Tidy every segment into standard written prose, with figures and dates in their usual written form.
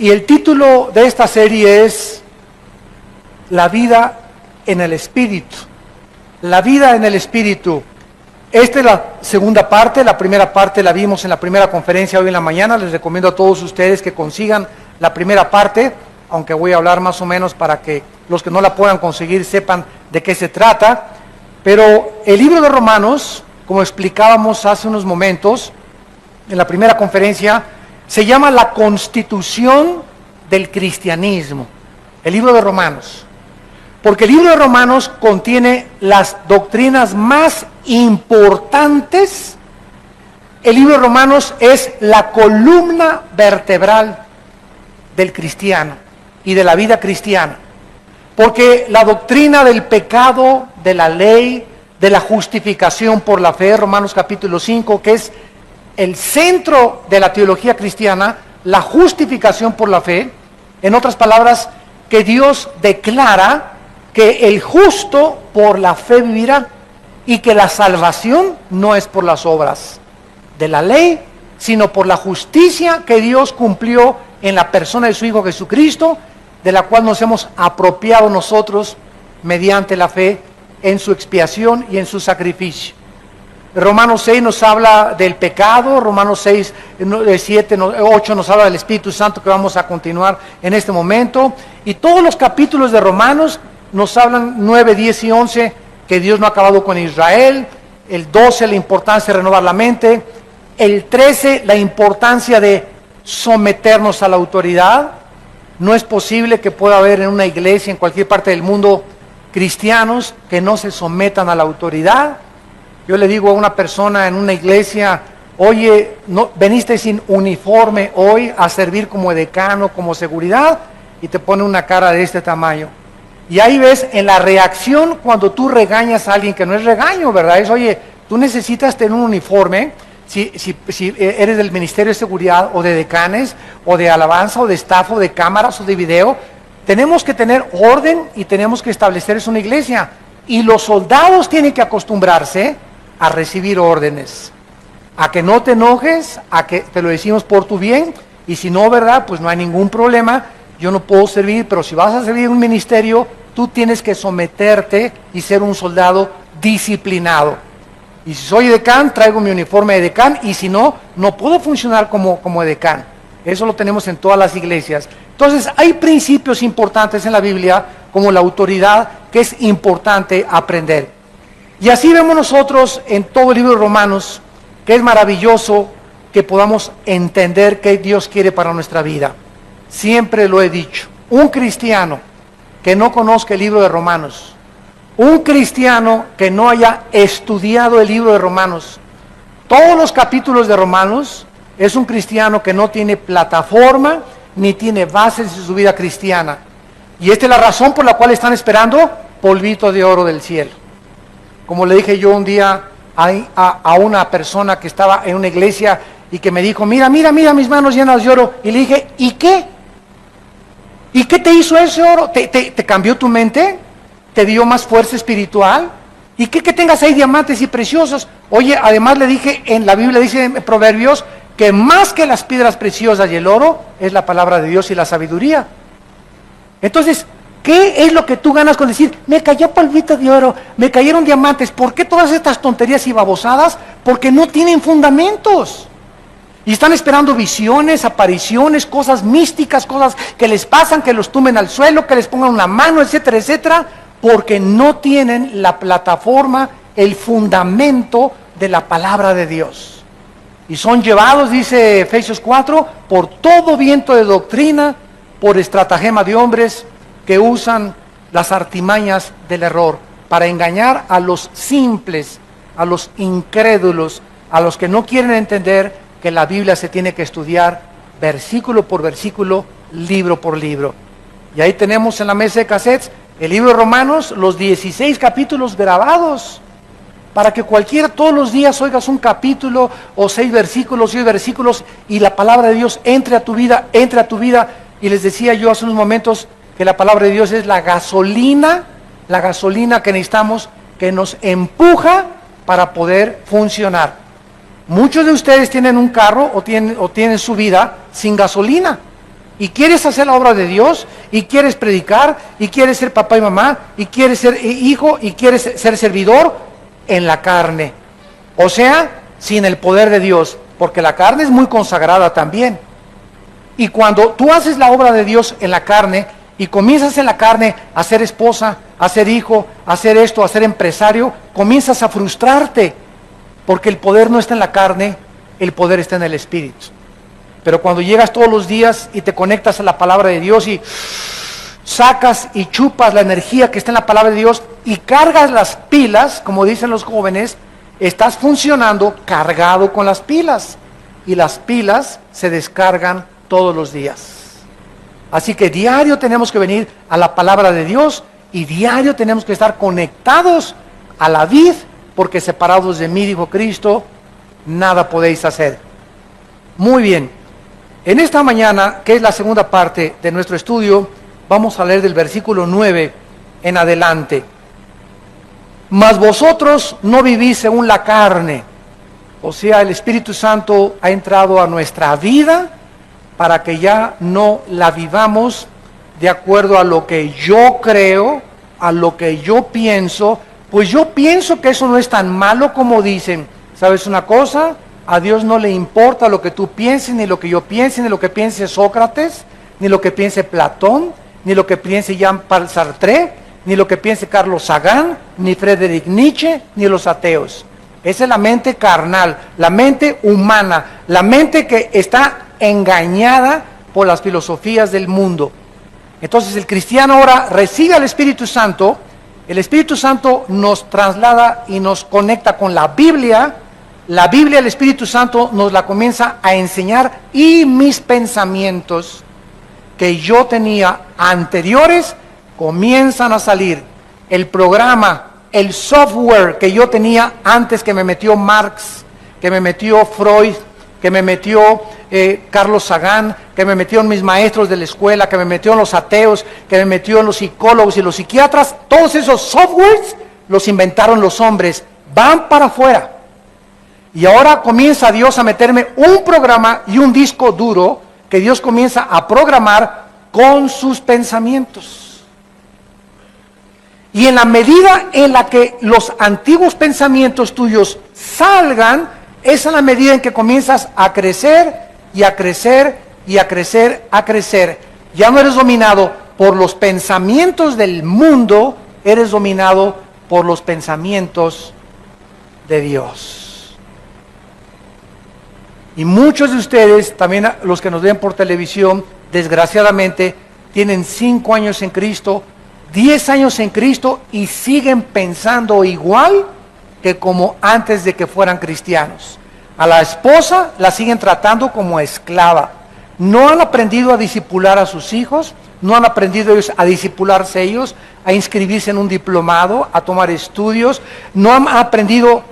Y el título de esta serie es La vida en el Espíritu. La vida en el Espíritu. Esta es la segunda parte. La primera parte la vimos en la primera conferencia hoy en la mañana. Les recomiendo a todos ustedes que consigan la primera parte, aunque voy a hablar más o menos para que los que no la puedan conseguir sepan de qué se trata. Pero el libro de Romanos, como explicábamos hace unos momentos en la primera conferencia, se llama la Constitución del Cristianismo, el libro de Romanos. Porque el libro de Romanos contiene las doctrinas más importantes. El libro de Romanos es la columna vertebral del cristiano y de la vida cristiana. Porque la doctrina del pecado, de la ley, de la justificación por la fe, Romanos capítulo 5, que es el centro de la teología cristiana, la justificación por la fe, en otras palabras, que Dios declara que el justo por la fe vivirá y que la salvación no es por las obras de la ley, sino por la justicia que Dios cumplió en la persona de su Hijo Jesucristo, de la cual nos hemos apropiado nosotros mediante la fe en su expiación y en su sacrificio. Romanos 6 nos habla del pecado, Romanos 6, 7, 8 nos habla del Espíritu Santo, que vamos a continuar en este momento, y todos los capítulos de Romanos nos hablan 9, 10 y 11 que Dios no ha acabado con Israel, el 12 la importancia de renovar la mente, el 13 la importancia de someternos a la autoridad. No es posible que pueda haber en una iglesia en cualquier parte del mundo cristianos que no se sometan a la autoridad. Yo le digo a una persona en una iglesia, oye, no, veniste sin uniforme hoy a servir como decano, como seguridad, y te pone una cara de este tamaño. Y ahí ves en la reacción cuando tú regañas a alguien, que no es regaño, ¿verdad? Es, oye, tú necesitas tener un uniforme, si eres del Ministerio de Seguridad o de decanes, o de alabanza, o de staff, o de cámaras, o de video, tenemos que tener orden y tenemos que establecer eso en una iglesia. Y los soldados tienen que acostumbrarse a recibir órdenes, a que no te enojes, a que te lo decimos por tu bien, y si no, ¿verdad? Pues no hay ningún problema, yo no puedo servir, pero si vas a servir en un ministerio, tú tienes que someterte y ser un soldado disciplinado. Y si soy decán, traigo mi uniforme de decán, y si no, no puedo funcionar como decán. Eso lo tenemos en todas las iglesias. Entonces, hay principios importantes en la Biblia, como la autoridad, que es importante aprender. Y así vemos nosotros en todo el libro de Romanos, que es maravilloso que podamos entender qué Dios quiere para nuestra vida. Siempre lo he dicho, un cristiano que no conozca el libro de Romanos, un cristiano que no haya estudiado el libro de Romanos, todos los capítulos de Romanos, es un cristiano que no tiene plataforma ni tiene bases en su vida cristiana. Y esta es la razón por la cual están esperando polvito de oro del cielo. Como le dije yo un día a una persona que estaba en una iglesia y que me dijo, mira mis manos llenas de oro. Y le dije, ¿y qué? ¿Y qué te hizo ese oro? ¿Te cambió tu mente? ¿Te dio más fuerza espiritual? ¿Y qué que tengas ahí diamantes y preciosos? Oye, además le dije, en la Biblia dice en Proverbios, que más que las piedras preciosas y el oro, es la palabra de Dios y la sabiduría. Entonces, ¿qué es lo que tú ganas con decir, me cayó polvito de oro, me cayeron diamantes? ¿Por qué todas estas tonterías y babosadas? Porque no tienen fundamentos. Y están esperando visiones, apariciones, cosas místicas, cosas que les pasan, que los tumben al suelo, que les pongan una mano, etcétera, etcétera, porque no tienen la plataforma, el fundamento de la palabra de Dios. Y son llevados, dice Efesios 4, por todo viento de doctrina, por estratagema de hombres que usan las artimañas del error para engañar a los simples, a los incrédulos, a los que no quieren entender que la Biblia se tiene que estudiar versículo por versículo, libro por libro. Y ahí tenemos en la mesa de cassettes el libro de Romanos, los 16 capítulos grabados, para que cualquiera todos los días oigas un capítulo o 6 versículos y la palabra de Dios entre a tu vida. Y les decía yo hace unos momentos que la palabra de Dios es la gasolina que necesitamos, que nos empuja para poder funcionar. Muchos de ustedes tienen un carro o tienen su vida sin gasolina. y quieres hacer la obra de Dios, y quieres predicar, y quieres ser papá y mamá, y quieres ser hijo, y quieres ser servidor en la carne. O sea, sin el poder de Dios, porque la carne es muy consagrada también. Y cuando tú haces la obra de Dios en la carne, y comienzas en la carne a ser esposa, a ser hijo, a ser esto, a ser empresario, comienzas a frustrarte, porque el poder no está en la carne, el poder está en el Espíritu. Pero cuando llegas todos los días y te conectas a la palabra de Dios y sacas y chupas la energía que está en la palabra de Dios y cargas las pilas, como dicen los jóvenes, estás funcionando cargado con las pilas, y las pilas se descargan todos los días. Así que diario tenemos que venir a la palabra de Dios, y diario tenemos que estar conectados a la vid, porque separados de mí, dijo Cristo, nada podéis hacer. Muy bien, en esta mañana, que es la segunda parte de nuestro estudio, vamos a leer del versículo 9 en adelante. Mas vosotros no vivís según la carne, o sea, el Espíritu Santo ha entrado a nuestra vida para que ya no la vivamos de acuerdo a lo que yo creo, a lo que yo pienso. Pues yo pienso que eso no es tan malo como dicen. ¿Sabes una cosa? A Dios no le importa lo que tú pienses, ni lo que yo piense, ni lo que piense Sócrates, ni lo que piense Platón, ni lo que piense Jean-Paul Sartre, ni lo que piense Carlos Sagan, ni Friedrich Nietzsche, ni los ateos. Esa es la mente carnal, la mente humana, la mente que está engañada por las filosofías del mundo. Entonces el cristiano ahora recibe al Espíritu Santo. El Espíritu Santo nos traslada y nos conecta con la Biblia. La Biblia, el Espíritu Santo nos la comienza a enseñar, y mis pensamientos que yo tenía anteriores comienzan a salir. El programa, el software que yo tenía antes, que me metió Marx, que me metió Freud, que me metió Carlos Sagan, que me metió en mis maestros de la escuela, que me metió en los ateos, que me metió en los psicólogos y los psiquiatras, todos esos softwares los inventaron los hombres, van para afuera. Y ahora comienza Dios a meterme un programa y un disco duro que Dios comienza a programar con sus pensamientos. Y en la medida en la que los antiguos pensamientos tuyos salgan, esa es la medida en que comienzas a crecer y a crecer y a crecer, a crecer. Ya no eres dominado por los pensamientos del mundo, eres dominado por los pensamientos de Dios. Y muchos de ustedes, también los que nos ven por televisión, desgraciadamente, tienen 5 años en Cristo, 10 años en Cristo, y siguen pensando igual que como antes de que fueran cristianos. A la esposa la siguen tratando como esclava. No han aprendido a discipular a sus hijos, no han aprendido ellos a discipularse ellos, a inscribirse en un diplomado, a tomar estudios, no han aprendido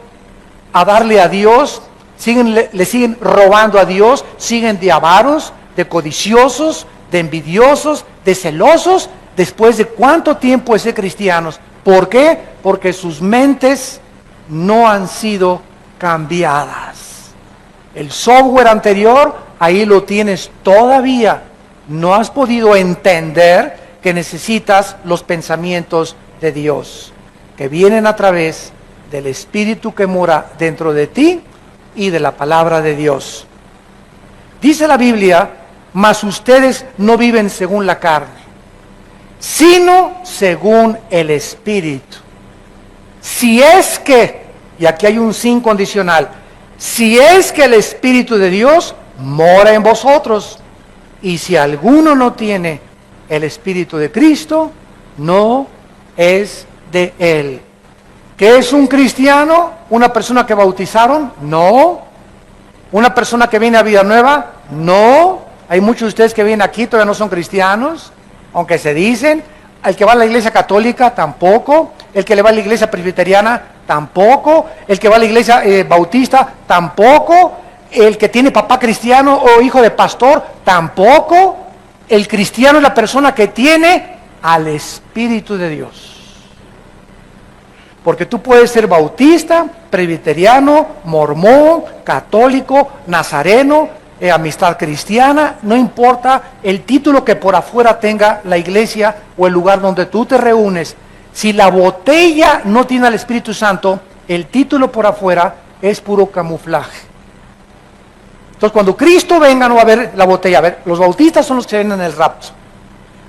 a darle a Dios, le siguen robando a Dios, siguen de avaros, de codiciosos, de envidiosos, de celosos, después de cuánto tiempo de ser cristianos. ¿Por qué? Porque sus mentes no han sido cambiadas. El software anterior, ahí lo tienes todavía. No has podido entender que necesitas los pensamientos de Dios, que vienen a través del Espíritu que mora dentro de ti y de la palabra de Dios. Dice la Biblia, mas ustedes no viven según la carne, sino según el Espíritu. Si es que, y aquí hay un sin condicional, si es que el Espíritu de Dios mora en vosotros, y si alguno no tiene el Espíritu de Cristo, no es de Él. ¿Qué es un cristiano? ¿Una persona que bautizaron? No. ¿Una persona que viene a vida nueva? No. Hay muchos de ustedes que vienen aquí, todavía no son cristianos, aunque se dicen. El que va a la iglesia católica, tampoco. El que le va a la iglesia presbiteriana, tampoco. El que va a la iglesia bautista, tampoco. El que tiene papá cristiano o hijo de pastor, tampoco. El cristiano es la persona que tiene al Espíritu de Dios. Porque tú puedes ser bautista, presbiteriano, mormón, católico, nazareno, amistad cristiana, no importa el título que por afuera tenga la iglesia o el lugar donde tú te reúnes. Si la botella no tiene al Espíritu Santo, el título por afuera es puro camuflaje. Entonces, cuando Cristo venga, no va a haber la botella. A ver, los bautistas son los que ven en el rapto.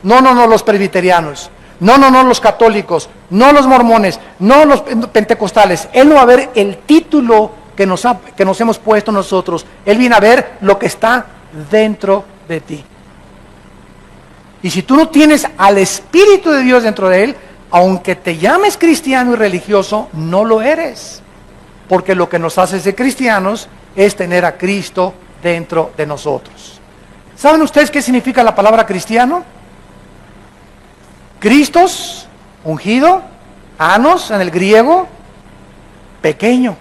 No, los presbiterianos. No, los católicos. No los mormones. No los pentecostales. Él no va a ver el título que nos hemos puesto nosotros. Él viene a ver lo que está dentro de ti. Y si tú no tienes al Espíritu de Dios dentro de él, aunque te llames cristiano y religioso, no lo eres. Porque lo que nos hace ser cristianos es tener a Cristo dentro de nosotros. ¿Saben ustedes qué significa la palabra cristiano? Cristos, ungido, anos en el griego, pequeño.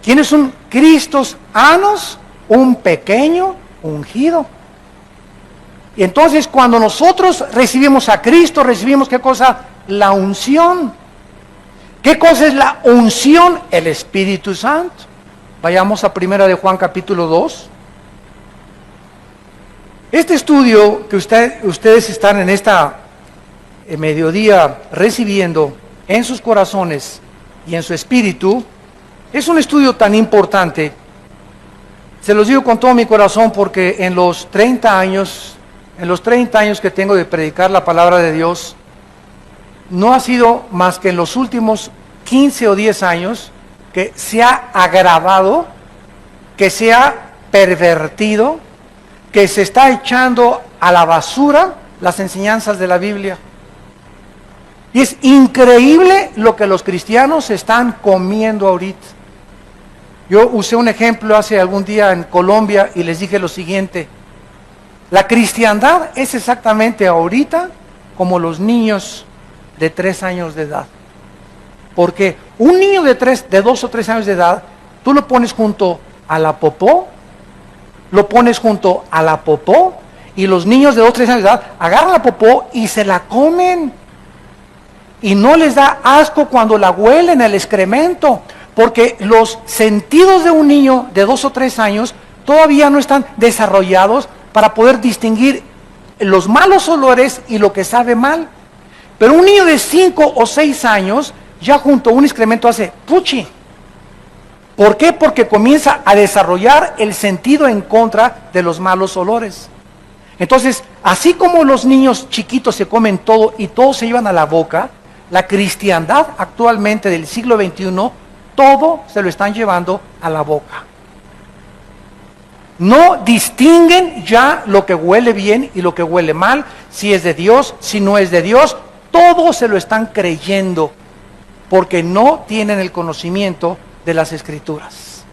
¿Quién es un Cristos anos? Un pequeño ungido. Y entonces cuando nosotros recibimos a Cristo, recibimos ¿qué cosa? La unción. ¿Qué cosa es la unción? El Espíritu Santo. Vayamos a 1 de Juan capítulo 2. Este estudio que ustedes están en esta mediodía recibiendo en sus corazones y en su espíritu, es un estudio tan importante. Se los digo con todo mi corazón porque en los 30 años que tengo de predicar la palabra de Dios, no ha sido más que en los últimos 15 o 10 años que se ha agravado, que se ha pervertido, que se está echando a la basura las enseñanzas de la Biblia. Y es increíble lo que los cristianos están comiendo ahorita. Yo usé un ejemplo hace algún día en Colombia y les dije lo siguiente: la cristiandad es exactamente ahorita como los niños de 3 años de edad. Porque un niño de 2 o 3 años de edad, tú lo pones junto a la popó, y los niños de 2 o 3 años de edad agarran la popó y se la comen. Y no les da asco cuando la huelen, el excremento, porque los sentidos de un niño de 2 o 3 años todavía no están desarrollados para poder distinguir los malos olores y lo que sabe mal. Pero un niño de 5 o 6 años ya junto a un excremento hace puchi. ¿Por qué? Porque comienza a desarrollar el sentido en contra de los malos olores. Entonces, así como los niños chiquitos se comen todo y todo se llevan a la boca, la cristiandad actualmente del siglo XXI, todo se lo están llevando a la boca. No distinguen ya lo que huele bien y lo que huele mal, si es de Dios, si no es de Dios, todo se lo están creyendo, porque no tienen el conocimiento de las Escrituras.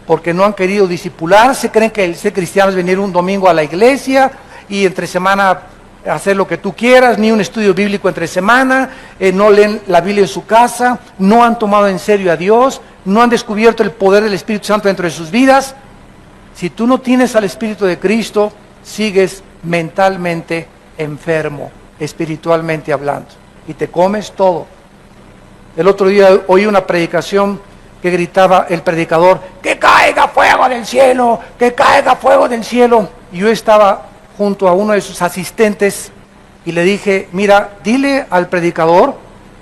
Porque no han querido discipularse, creen que el ser cristiano es venir un domingo a la iglesia y entre semana hacer lo que tú quieras, ni un estudio bíblico entre semana, no leen la Biblia en su casa, no han tomado en serio a Dios, no han descubierto el poder del Espíritu Santo dentro de sus vidas. Si tú no tienes al Espíritu de Cristo, sigues mentalmente enfermo, espiritualmente hablando, y te comes todo. El otro día oí una predicación que gritaba el predicador: ¡que caiga fuego del cielo! ¡Que caiga fuego del cielo! Y yo estaba junto a uno de sus asistentes y le dije: mira, dile al predicador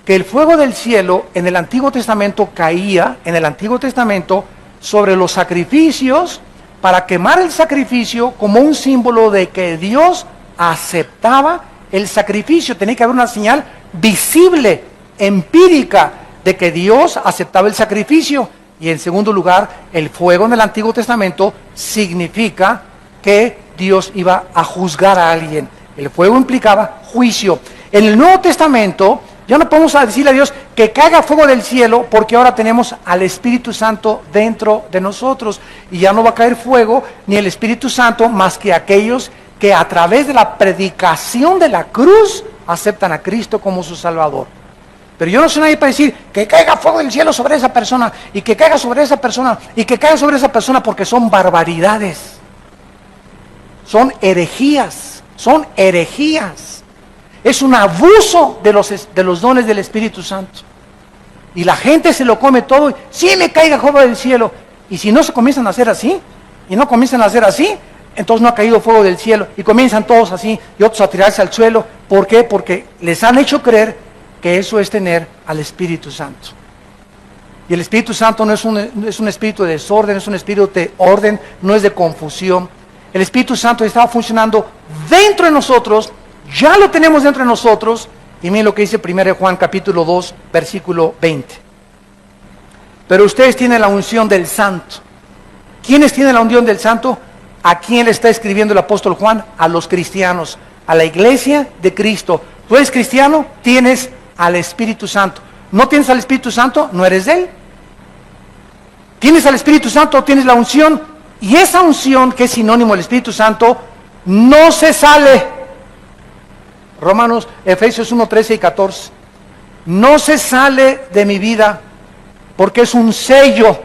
que el fuego del cielo en el Antiguo Testamento caía, en el Antiguo Testamento, sobre los sacrificios, para quemar el sacrificio como un símbolo de que Dios aceptaba el sacrificio. Tenía que haber una señal visible, empírica, de que Dios aceptaba el sacrificio. Y en segundo lugar, el fuego en el Antiguo Testamento significa que Dios iba a juzgar a alguien. El fuego implicaba juicio. En el Nuevo Testamento ya no podemos decirle a Dios que caiga fuego del cielo, porque ahora tenemos al Espíritu Santo dentro de nosotros, y ya no va a caer fuego ni el Espíritu Santo más que aquellos que a través de la predicación de la cruz aceptan a Cristo como su Salvador. Pero yo no soy nadie para decir que caiga fuego del cielo sobre esa persona, y que caiga sobre esa persona, y que caiga sobre esa persona, porque son barbaridades, son herejías, es un abuso de los dones del Espíritu Santo. Y la gente se lo come todo, y sí me caiga fuego del cielo. Y si no se comienzan a hacer así, y no comienzan a hacer así, entonces no ha caído fuego del cielo, y comienzan todos así, y otros a tirarse al suelo. ¿Por qué? Porque les han hecho creer que eso es tener al Espíritu Santo. Y el Espíritu Santo no es un espíritu de desorden, es un espíritu de orden, no es de confusión. El Espíritu Santo estaba funcionando dentro de nosotros, ya lo tenemos dentro de nosotros, y miren lo que dice 1 Juan capítulo 2, versículo 20. Pero ustedes tienen la unción del Santo. ¿Quiénes tienen la unción del Santo? ¿A quién le está escribiendo el apóstol Juan? A los cristianos, a la iglesia de Cristo. ¿Tú eres cristiano? Tienes al Espíritu Santo. ¿No tienes al Espíritu Santo? No eres de Él. ¿Tienes al Espíritu Santo? Tienes la unción. Y esa unción, que es sinónimo del Espíritu Santo, no se sale. Efesios 1, 13 y 14. No se sale de mi vida, porque es un sello,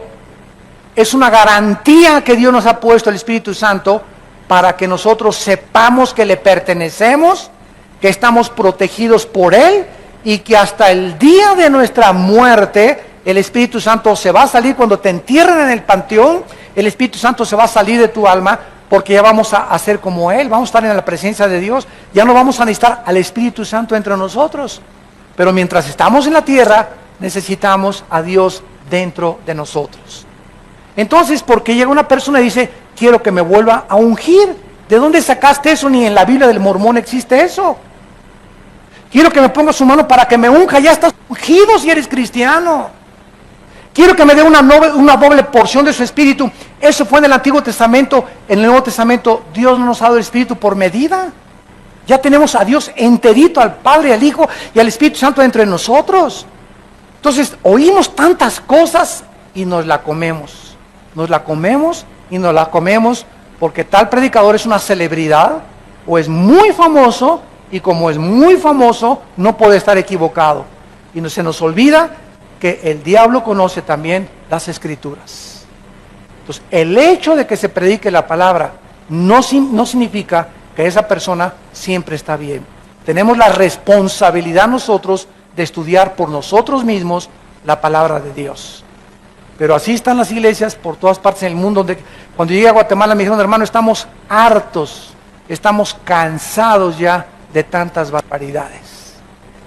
es una garantía que Dios nos ha puesto, el Espíritu Santo, para que nosotros sepamos que le pertenecemos, que estamos protegidos por Él, y que hasta el día de nuestra muerte, el Espíritu Santo se va a salir. Cuando te entierren en el panteón, el Espíritu Santo se va a salir de tu alma, porque ya vamos a ser como Él, vamos a estar en la presencia de Dios, ya no vamos a necesitar al Espíritu Santo entre nosotros. Pero mientras estamos en la tierra, necesitamos a Dios dentro de nosotros. Entonces, porque llega una persona y dice, quiero que me vuelva a ungir. ¿De dónde sacaste eso? Ni en la Biblia del Mormón existe eso. Quiero que me ponga su mano para que me unja. Ya estás ungido si eres cristiano. Quiero que me dé una doble porción de su Espíritu. Eso fue en el Antiguo Testamento. En el Nuevo Testamento, Dios no nos ha dado el Espíritu por medida. Ya tenemos a Dios enterito, al Padre, al Hijo y al Espíritu Santo dentro de nosotros. Entonces, oímos tantas cosas y nos la comemos. Nos la comemos y nos la comemos porque tal predicador es una celebridad o es muy famoso, y como es muy famoso, no puede estar equivocado. Y se nos olvida que el diablo conoce también las Escrituras. Entonces, el hecho de que se predique la palabra no significa que esa persona siempre está bien. Tenemos la responsabilidad nosotros de estudiar por nosotros mismos la palabra de Dios. Pero así están las iglesias por todas partes en el mundo. Cuando llegué a Guatemala me dijeron, hermano, estamos hartos, estamos cansados ya de tantas barbaridades,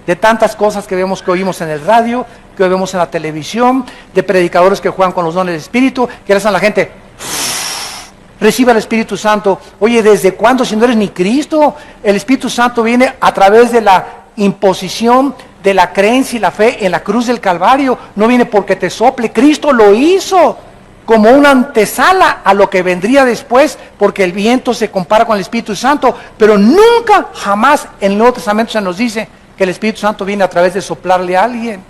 de tantas cosas que oímos en el radio, que vemos en la televisión, de predicadores que juegan con los dones del Espíritu, que le hacen a la gente, reciba el Espíritu Santo. Oye, ¿desde cuándo? Si no eres ni Cristo. El Espíritu Santo viene a través de la imposición de la creencia y la fe en la cruz del Calvario. No viene porque te sople. Cristo lo hizo como una antesala a lo que vendría después, porque el viento se compara con el Espíritu Santo, pero nunca, jamás en el Nuevo Testamento se nos dice que el Espíritu Santo viene a través de soplarle a alguien.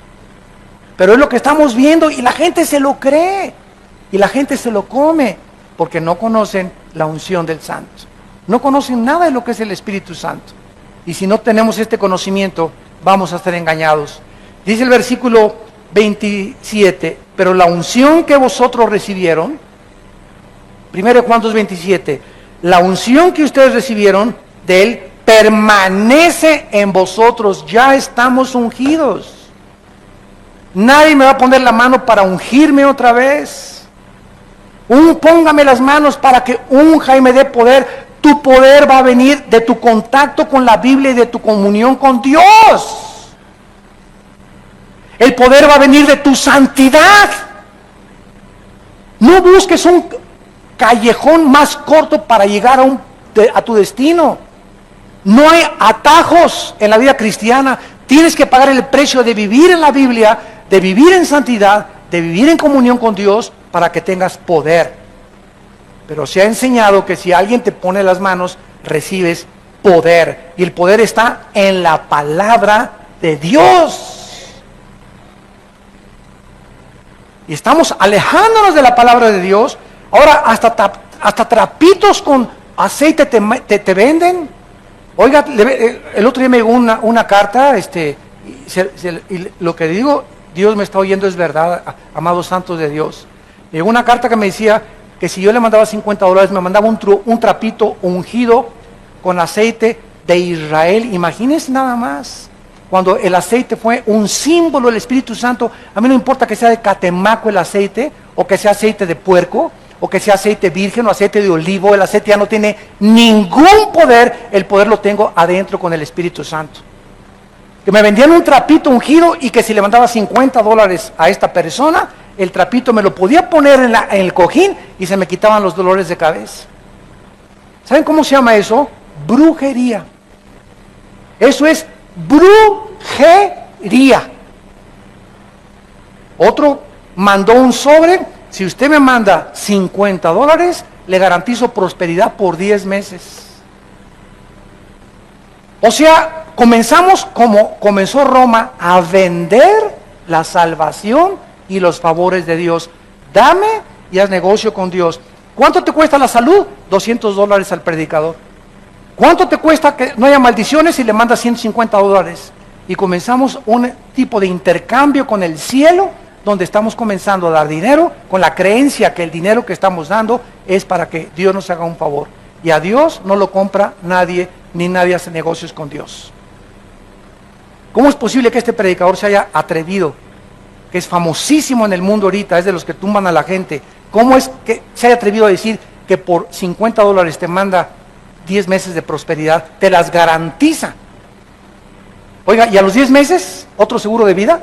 Pero es lo que estamos viendo y la gente se lo cree y la gente se lo come, porque no conocen la unción del Santo, no conocen nada de lo que es el Espíritu Santo. Y si no tenemos este conocimiento, vamos a estar engañados. Dice el versículo 27, pero la unción que vosotros recibieron, 1 Juan 2:27, la unción que ustedes recibieron de Él permanece en vosotros. Ya estamos ungidos. Nadie me va a poner la mano para ungirme otra vez. Póngame las manos para que unja y me dé poder. Tu poder va a venir de tu contacto con la Biblia y de tu comunión con Dios. El poder va a venir de tu santidad. No busques un callejón más corto para llegar a tu destino. No hay atajos en la vida cristiana. Tienes que pagar el precio de vivir en la Biblia, de vivir en santidad, de vivir en comunión con Dios para que tengas poder. Pero se ha enseñado que si alguien te pone las manos, recibes poder. Y el poder está en la palabra de Dios. Y estamos alejándonos de la palabra de Dios. Ahora hasta trapitos con aceite te venden. Oiga, el otro día me llegó una carta, y lo que digo, Dios me está oyendo, es verdad, amados santos de Dios. Me llegó una carta que me decía que si yo le mandaba $50, me mandaba un trapito ungido con aceite de Israel. Imagínense nada más. Cuando el aceite fue un símbolo del Espíritu Santo, a mí no importa que sea de catemaco el aceite, o que sea aceite de puerco, o que sea aceite virgen o aceite de olivo. El aceite ya no tiene ningún poder, el poder lo tengo adentro con el Espíritu Santo. Que me vendían un trapito ungido y que si le mandaba $50 a esta persona, el trapito me lo podía poner en el cojín y se me quitaban los dolores de cabeza. ¿Saben cómo se llama eso? Brujería. Eso es brujería. Otro mandó un sobre: si usted me manda $50, le garantizo prosperidad por 10 meses. O sea, comenzamos como comenzó Roma, a vender la salvación y los favores de Dios. Dame y haz negocio con Dios. ¿Cuánto te cuesta la salud? $200 al predicador. ¿Cuánto te cuesta que no haya maldiciones y le mandas $150? Y comenzamos un tipo de intercambio con el cielo, donde estamos comenzando a dar dinero con la creencia que el dinero que estamos dando es para que Dios nos haga un favor. Y a Dios no lo compra nadie, ni nadie hace negocios con Dios. ¿Cómo es posible que este predicador se haya atrevido, que es famosísimo en el mundo ahorita, es de los que tumban a la gente? ¿Cómo es que se haya atrevido a decir que por $50 te manda 10 meses de prosperidad, te las garantiza? Oiga, ¿y a los 10 meses otro seguro de vida?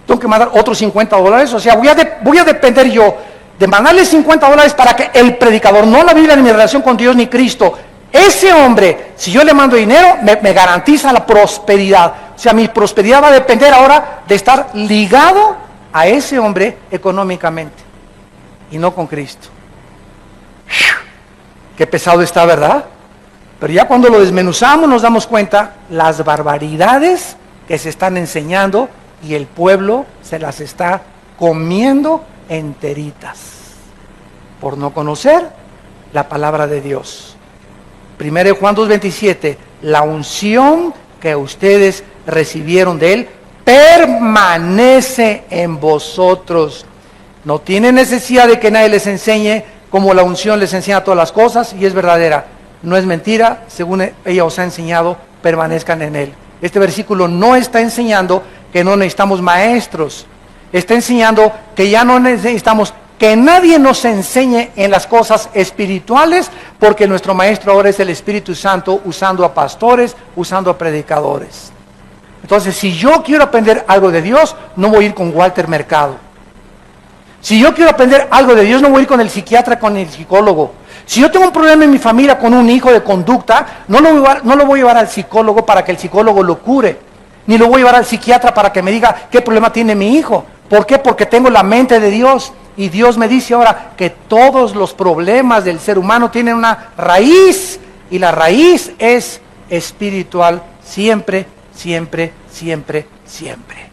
Tengo que mandar otros $50, o sea, voy a depender yo de mandarle $50 para que el predicador, no la Biblia, ni mi relación con Dios ni Cristo, ese hombre, si yo le mando dinero, me garantiza la prosperidad. O sea, mi prosperidad va a depender ahora de estar ligado a ese hombre económicamente y no con Cristo. Qué pesado está, ¿verdad? Pero ya cuando lo desmenuzamos nos damos cuenta las barbaridades que se están enseñando y el pueblo se las está comiendo enteritas por no conocer la palabra de Dios. 1 Juan 2:27, la unción que ustedes recibieron de Él permanece en vosotros. No tienen necesidad de que nadie les enseñe, como la unción les enseña todas las cosas, y es verdadera, no es mentira, según ella os ha enseñado, permanezcan en Él. Este versículo no está enseñando que no necesitamos maestros, está enseñando que ya no necesitamos que nadie nos enseñe en las cosas espirituales, porque nuestro maestro ahora es el Espíritu Santo, usando a pastores, usando a predicadores. Entonces, si yo quiero aprender algo de Dios, no voy a ir con Walter Mercado. Si yo quiero aprender algo de Dios, no voy a ir con el psiquiatra, con el psicólogo. Si yo tengo un problema en mi familia con un hijo de conducta, no lo voy a llevar al psicólogo para que el psicólogo lo cure, ni lo voy a llevar al psiquiatra para que me diga qué problema tiene mi hijo. ¿Por qué? Porque tengo la mente de Dios. Y Dios me dice ahora que todos los problemas del ser humano tienen una raíz, y la raíz es espiritual, siempre, siempre, siempre, siempre.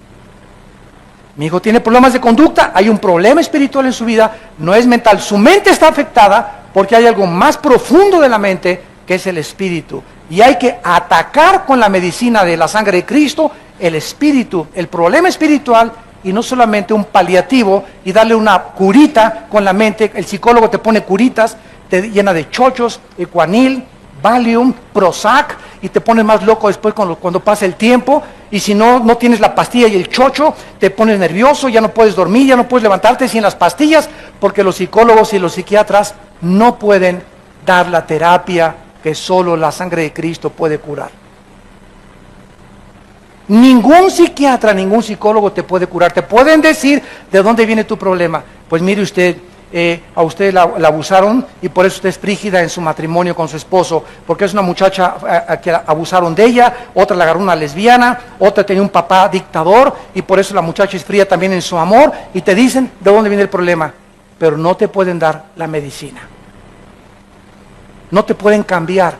Mi hijo tiene problemas de conducta, hay un problema espiritual en su vida, no es mental, su mente está afectada porque hay algo más profundo de la mente, que es el espíritu. Y hay que atacar con la medicina de la sangre de Cristo el espíritu, el problema espiritual, y no solamente un paliativo y darle una curita con la mente. El psicólogo te pone curitas, te llena de chochos, Equanil, Valium, Prozac, y te pones más loco después cuando pasa el tiempo. Y si no tienes la pastilla y el chocho, te pones nervioso, ya no puedes dormir, ya no puedes levantarte sin las pastillas, porque los psicólogos y los psiquiatras no pueden dar la terapia que solo la sangre de Cristo puede curar. Ningún psiquiatra, ningún psicólogo te puede curar. Te pueden decir de dónde viene tu problema. Pues mire usted, a usted la abusaron y por eso usted es frígida en su matrimonio con su esposo, porque es una muchacha que abusaron de ella, otra la agarró una lesbiana, otra tenía un papá dictador y por eso la muchacha es fría también en su amor, y te dicen de dónde viene el problema, pero no te pueden dar la medicina. No te pueden cambiar,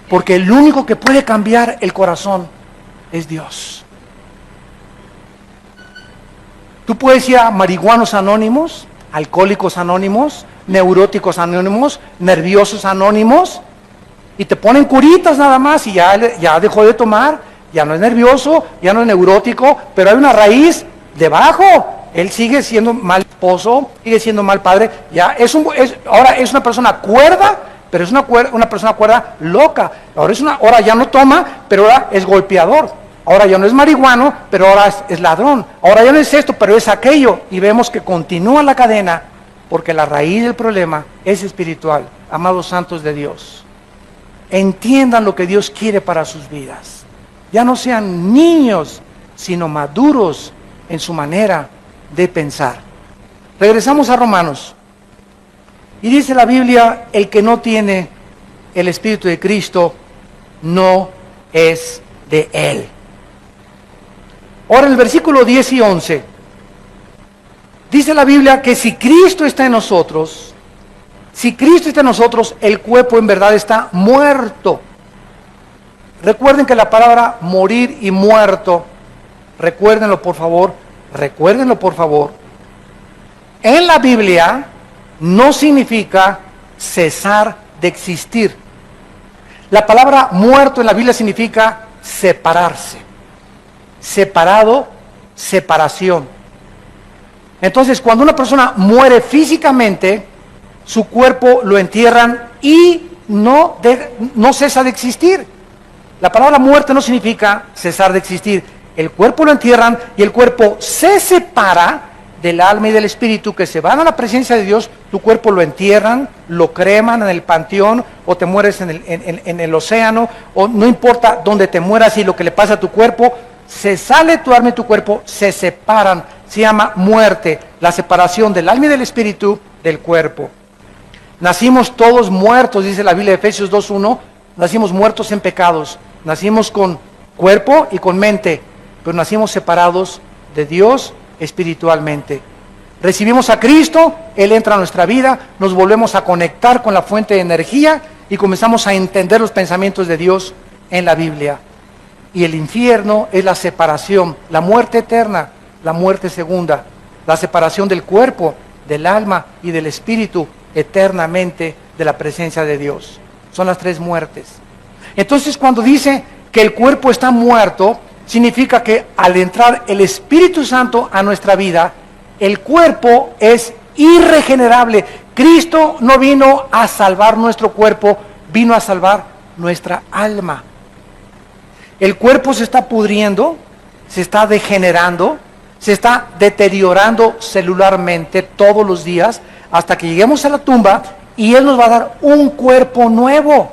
porque el único que puede cambiar el corazón es Dios. Tú puedes ir a marihuanos anónimos, alcohólicos anónimos, neuróticos anónimos, nerviosos anónimos, y te ponen curitas nada más y ya dejó de tomar, ya no es nervioso, ya no es neurótico, pero hay una raíz debajo. Él sigue siendo mal esposo, sigue siendo mal padre, ahora es una persona cuerda, pero es una persona cuerda loca. Ahora ya no toma, pero ahora es golpeador. Ahora ya no es marihuano, pero ahora es ladrón. Ahora ya no es esto, pero es aquello. Y vemos que continúa la cadena porque la raíz del problema es espiritual. Amados santos de Dios, entiendan lo que Dios quiere para sus vidas. Ya no sean niños, sino maduros en su manera de pensar. Regresamos a Romanos. Y dice la Biblia, el que no tiene el Espíritu de Cristo no es de Él. Ahora en el versículo 10 y 11, dice la Biblia que si Cristo está en nosotros, el cuerpo en verdad está muerto. Recuerden que la palabra morir y muerto, recuérdenlo por favor, en la Biblia no significa cesar de existir. La palabra muerto en la Biblia significa separarse. Separado, separación. Entonces, cuando una persona muere físicamente, su cuerpo lo entierran y no cesa de existir. La palabra muerte no significa cesar de existir. El cuerpo lo entierran y el cuerpo se separa del alma y del espíritu, que se van a la presencia de Dios. Tu cuerpo lo entierran, lo creman en el panteón, o te mueres en el océano, o no importa dónde te mueras y lo que le pasa a tu cuerpo, se sale tu alma y tu cuerpo, se separan. Se llama muerte, la separación del alma y del espíritu del cuerpo. Nacimos todos muertos, dice la Biblia de Efesios 2:1, nacimos muertos en pecados, nacimos con cuerpo y con mente, pero nacimos separados de Dios espiritualmente. Recibimos a Cristo, Él entra a nuestra vida, nos volvemos a conectar con la fuente de energía y comenzamos a entender los pensamientos de Dios en la Biblia. Y el infierno es la separación, la muerte eterna, la muerte segunda, la separación del cuerpo, del alma y del espíritu eternamente de la presencia de Dios. Son las tres muertes. Entonces, cuando dice que el cuerpo está muerto, significa que al entrar el Espíritu Santo a nuestra vida, el cuerpo es irregenerable. Cristo no vino a salvar nuestro cuerpo, vino a salvar nuestra alma. El cuerpo se está pudriendo, se está degenerando, se está deteriorando celularmente todos los días hasta que lleguemos a la tumba y Él nos va a dar un cuerpo nuevo.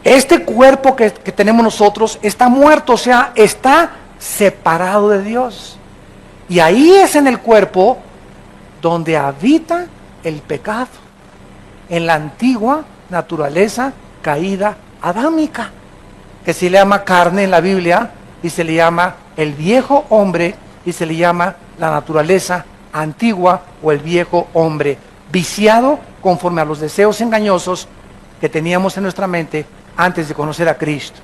Este cuerpo que tenemos nosotros está muerto, o sea, está separado de Dios. Y ahí es en el cuerpo donde habita el pecado, en la antigua naturaleza caída adámica, que se le llama carne en la Biblia, y se le llama el viejo hombre, y se le llama la naturaleza antigua o el viejo hombre, viciado conforme a los deseos engañosos que teníamos en nuestra mente antes de conocer a Cristo.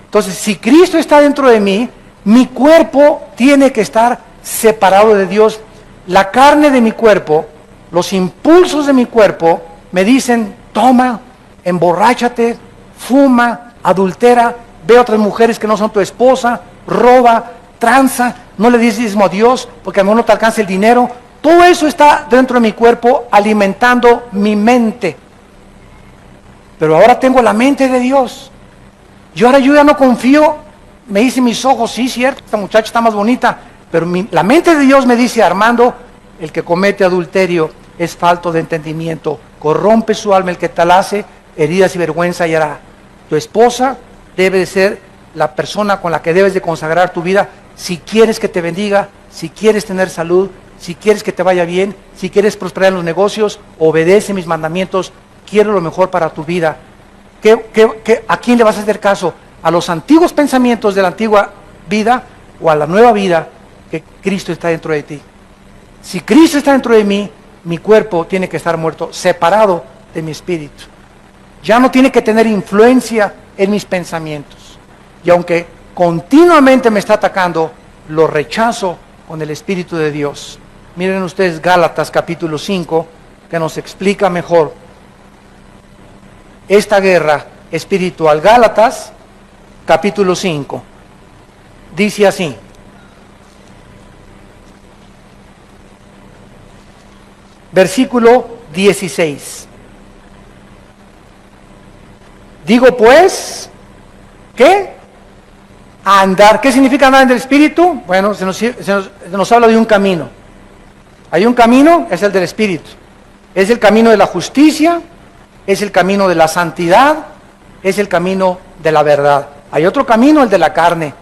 Entonces, si Cristo está dentro de mí, mi cuerpo tiene que estar separado de Dios. La carne de mi cuerpo, los impulsos de mi cuerpo me dicen: toma, emborráchate, fuma, adultera, ve a otras mujeres que no son tu esposa, roba, tranza, no le des diezmo a Dios porque a lo mejor no te alcanza el dinero. Todo eso está dentro de mi cuerpo alimentando mi mente. Pero ahora tengo la mente de Dios. Yo ya no confío. Me dicen mis ojos: sí, cierto, esta muchacha está más bonita. Pero la mente de Dios me dice: Armando, el que comete adulterio es falto de entendimiento. Corrompe su alma el que tal hace, heridas y vergüenza hallará. Tu esposa debe de ser la persona con la que debes de consagrar tu vida si quieres que te bendiga, si quieres tener salud, si quieres que te vaya bien, si quieres prosperar en los negocios. Obedece mis mandamientos, quiero lo mejor para tu vida. ¿A quién le vas a hacer caso? ¿A los antiguos pensamientos de la antigua vida o a la nueva vida que Cristo está dentro de ti? Si Cristo está dentro de mí, mi cuerpo tiene que estar muerto, separado de mi espíritu. Ya no tiene que tener influencia en mis pensamientos. Y aunque continuamente me está atacando, lo rechazo con el Espíritu de Dios. Miren ustedes Gálatas capítulo 5, que nos explica mejor esta guerra espiritual. Gálatas capítulo 5 dice así: versículo 16. Digo pues, ¿qué? Andar. ¿Qué significa andar en el Espíritu? Bueno, se nos habla de un camino. Hay un camino, es el del Espíritu. Es el camino de la justicia, es el camino de la santidad, es el camino de la verdad. Hay otro camino, el de la carne.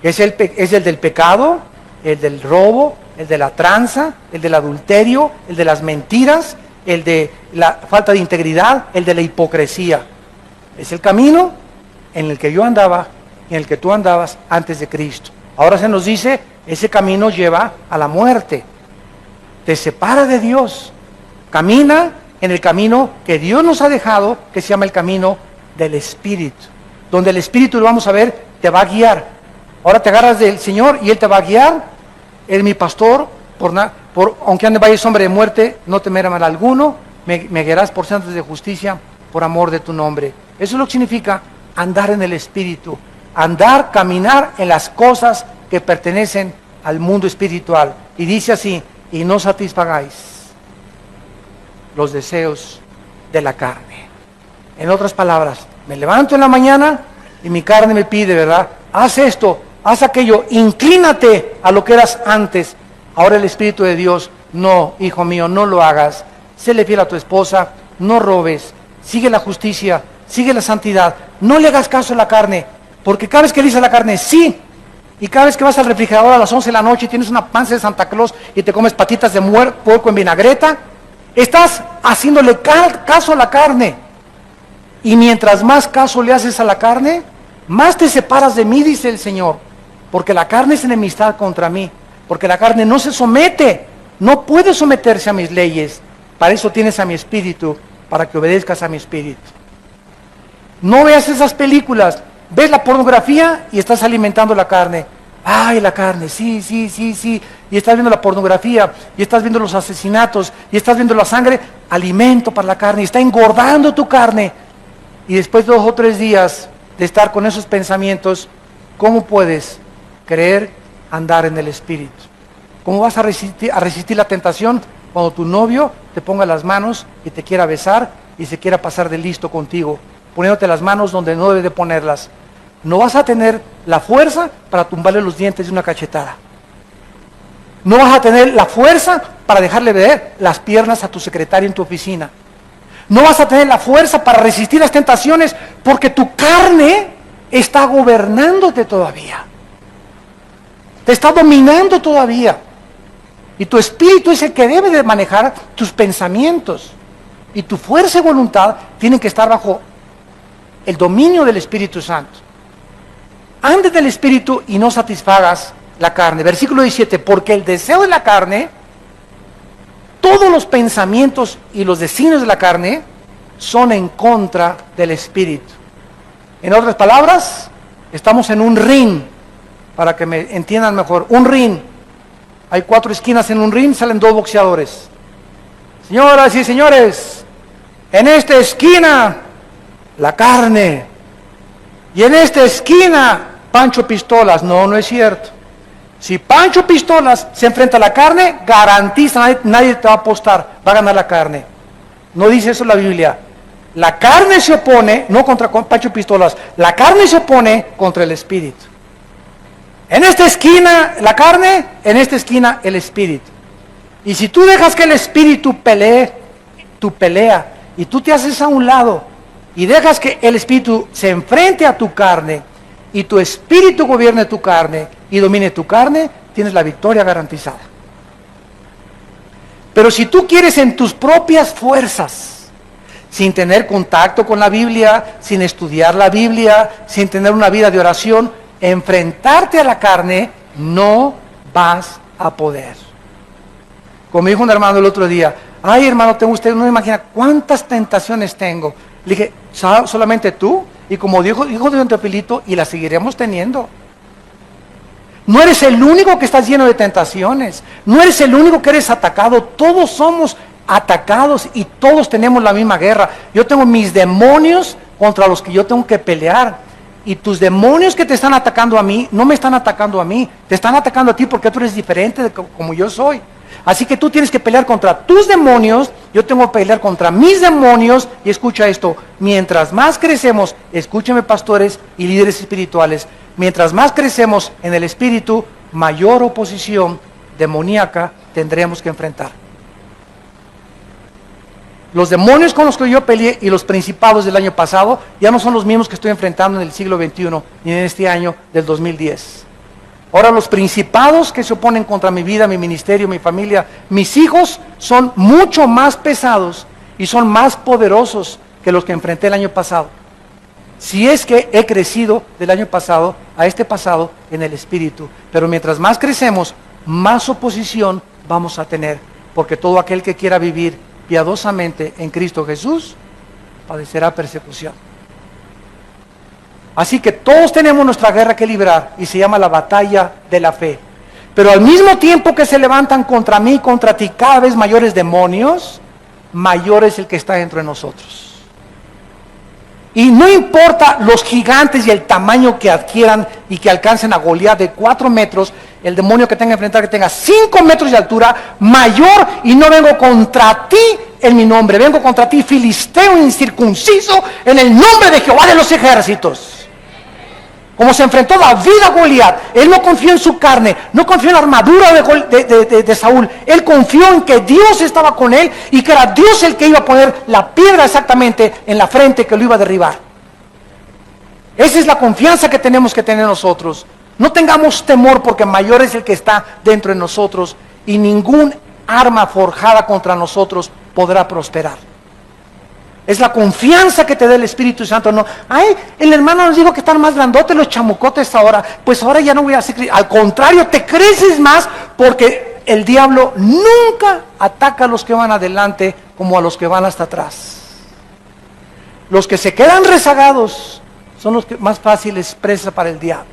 Es el del pecado, el del robo, el de la tranza, el del adulterio, el de las mentiras, el de la falta de integridad, el de la hipocresía. Es el camino en el que yo andaba y en el que tú andabas antes de Cristo. Ahora se nos dice, ese camino lleva a la muerte. Te separa de Dios. Camina en el camino que Dios nos ha dejado, que se llama el camino del Espíritu. Donde el Espíritu, lo vamos a ver, te va a guiar. Ahora te agarras del Señor y Él te va a guiar. Él es mi pastor, aunque ande valle sombra de muerte, no temeré mal alguno. Me guiarás por sendas de justicia, por amor de tu nombre. Eso es lo que significa andar en el Espíritu. Andar, caminar en las cosas que pertenecen al mundo espiritual. Y dice así, y no satisfagáis los deseos de la carne. En otras palabras, me levanto en la mañana y mi carne me pide, ¿verdad? Haz esto, haz aquello, inclínate a lo que eras antes. Ahora el Espíritu de Dios, no, hijo mío, no lo hagas. Séle fiel a tu esposa, no robes, sigue la justicia, sigue la santidad, no le hagas caso a la carne, porque cada vez que le dices a la carne, sí, y cada vez que vas al refrigerador a las 11 de la noche y tienes una panza de Santa Claus y te comes patitas de puerco en vinagreta, estás haciéndole caso a la carne. Y mientras más caso le haces a la carne, más te separas de mí, dice el Señor, porque la carne es enemistad contra mí, porque la carne no se somete, no puede someterse a mis leyes. Para eso tienes a mi espíritu, para que obedezcas a mi espíritu. No veas esas películas, ves la pornografía y estás alimentando la carne. Ay, la carne, sí. Y estás viendo la pornografía, y estás viendo los asesinatos, y estás viendo la sangre, alimento para la carne, y está engordando tu carne. Y después de 2 o 3 días de estar con esos pensamientos, ¿cómo puedes creer andar en el Espíritu? ¿Cómo vas a resistir la tentación cuando tu novio te ponga las manos y te quiera besar y se quiera pasar de listo contigo, poniéndote las manos donde no debe de ponerlas? No vas a tener la fuerza para tumbarle los dientes de una cachetada. No vas a tener la fuerza para dejarle ver las piernas a tu secretario en tu oficina. No vas a tener la fuerza para resistir las tentaciones porque tu carne está gobernándote todavía. Te está dominando todavía. Y tu espíritu es el que debe de manejar tus pensamientos. Y tu fuerza y voluntad tienen que estar bajo el dominio del Espíritu Santo. Andes del Espíritu y no satisfagas la carne. Versículo 17, porque el deseo de la carne, todos los pensamientos y los designios de la carne son en contra del Espíritu. En otras palabras, estamos en un ring, para que me entiendan mejor. Un ring. Hay 4 esquinas en un ring, salen 2 boxeadores. Señoras y señores, en esta esquina, la carne. Y en esta esquina, Pancho Pistolas. No es cierto. Si Pancho Pistolas se enfrenta a la carne, garantiza, nadie te va a apostar, va a ganar la carne. No dice eso la Biblia. La carne se opone, no contra Pancho Pistolas, la carne se opone contra el Espíritu. En esta esquina la carne, en esta esquina el Espíritu. Y si tú dejas que el Espíritu pelee tu pelea, y tú te haces a un lado, y dejas que el Espíritu se enfrente a tu carne, y tu Espíritu gobierne tu carne, y domine tu carne, tienes la victoria garantizada. Pero si tú quieres en tus propias fuerzas, sin tener contacto con la Biblia, sin estudiar la Biblia, sin tener una vida de oración, enfrentarte a la carne, no vas a poder. Como me dijo un hermano el otro día, ay hermano, usted no imagina cuántas tentaciones tengo. Le dije, solamente tú, y como dijo Don Teofilito, y las seguiremos teniendo. No eres el único que estás lleno de tentaciones, no eres el único que eres atacado, todos somos atacados y todos tenemos la misma guerra. Yo tengo mis demonios contra los que yo tengo que pelear. Y tus demonios que te están atacando a mí, no me están atacando a mí, te están atacando a ti porque tú eres diferente de como yo soy. Así que tú tienes que pelear contra tus demonios, yo tengo que pelear contra mis demonios. Y escucha esto, mientras más crecemos, escúcheme pastores y líderes espirituales, mientras más crecemos en el espíritu, mayor oposición demoníaca tendremos que enfrentar. Los demonios con los que yo peleé y los principados del año pasado ya no son los mismos que estoy enfrentando en el siglo XXI ni en este año del 2010. Ahora los principados que se oponen contra mi vida, mi ministerio, mi familia, mis hijos, son mucho más pesados y son más poderosos que los que enfrenté el año pasado. Si es que he crecido del año pasado a este pasado en el espíritu. Pero mientras más crecemos, más oposición vamos a tener. Porque todo aquel que quiera vivir piadosamente en Cristo Jesús, padecerá persecución. Así que todos tenemos nuestra guerra que librar y se llama la batalla de la fe. Pero al mismo tiempo que se levantan contra mí y contra ti cada vez mayores demonios, mayor es el que está dentro de nosotros. Y no importa los gigantes y el tamaño que adquieran y que alcancen a Goliat de 4 metros, el demonio que tenga que enfrentar que tenga 5 metros de altura, mayor, y no vengo contra ti en mi nombre, vengo contra ti, filisteo incircunciso, en el nombre de Jehová de los ejércitos. Como se enfrentó David a Goliat, él no confió en su carne, no confió en la armadura de Saúl, él confió en que Dios estaba con él y que era Dios el que iba a poner la piedra exactamente en la frente que lo iba a derribar. Esa es la confianza que tenemos que tener nosotros. No tengamos temor porque mayor es el que está dentro de nosotros y ningún arma forjada contra nosotros podrá prosperar. Es la confianza que te da el Espíritu Santo. No, ay, el hermano nos dijo que están más grandotes los chamucotes ahora. Pues ahora ya no voy a hacer. Al contrario, te creces más porque el diablo nunca ataca a los que van adelante como a los que van hasta atrás. Los que se quedan rezagados son los que más fáciles presa para el diablo.